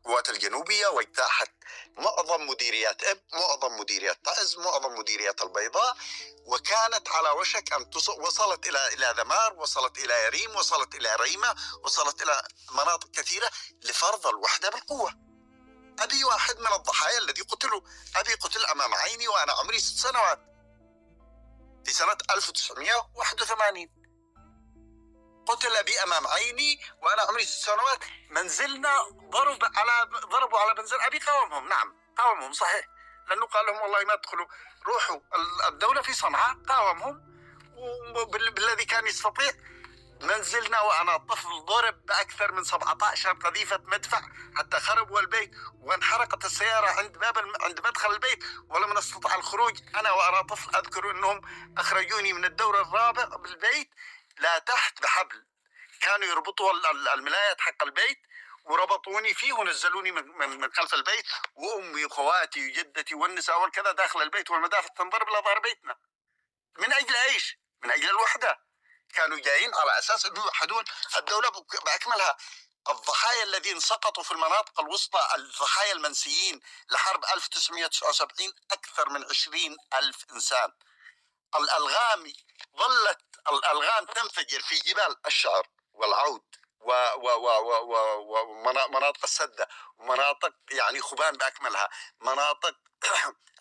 القوات الجنوبية، واجتاحت معظم مديريات معظم مديريات تعز، معظم مديريات البيضاء، وكانت على وشك أن وصلت إلى ذمار، وصلت إلى يريم، وصلت إلى ريمة، وصلت إلى مناطق كثيرة لفرض الوحدة بالقوة. أبي واحد من الضحايا الذي قتلوا. أبي قتل أمام عيني وأنا عمري 6 سنوات في سنة 1981. قتل أبي أمام عيني وأنا عمري 6 سنوات. منزلنا ضربوا على منزل أبي. قاومهم، نعم قاومهم صحيح، لأنه قال لهم والله ما تدخلوا، روحوا الدولة في صنعاء. قاومهم بالذي كان يستطيع. منزلنا وأنا طفل ضرب بأكثر من 17 قذيفة مدفع حتى خربوا البيت، وانحرقت السيارة عند مدخل البيت، ولم نستطع الخروج. أنا وأنا طفل أذكر أنهم أخرجوني من الدور الرابع بالبيت لا تحت بحبل، كانوا يربطوا الملايات حق البيت وربطوني فيه ونزلوني من خلف البيت، وأمي وخواتي وجدتي والنساء والكذا داخل البيت، والمدافع تنضرب إلى ظهر بيتنا. من أجل إيش؟ من أجل الوحدة. كانوا جايين على أساس أنه يوحدون الدولة بأكملها. الضحايا الذين سقطوا في المناطق الوسطى، الضحايا المنسيين لحرب 1979، أكثر من 20,000 إنسان. الألغام ظلت الألغام تنفجر في جبال الشعر والعود ومناطق السدة، ومناطق يعني خبان بأكملها، مناطق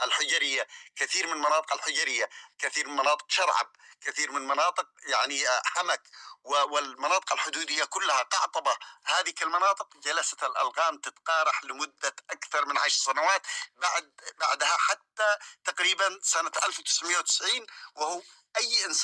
الحجرية، كثير من مناطق الحجرية، كثير من مناطق شرعب، كثير من مناطق يعني حمك، والمناطق الحدودية كلها قعطبة. هذه المناطق جلست الألغام تتقارح لمدة أكثر من 10 سنوات. بعدها حتى تقريبا سنة 1990، وهو أي إنسان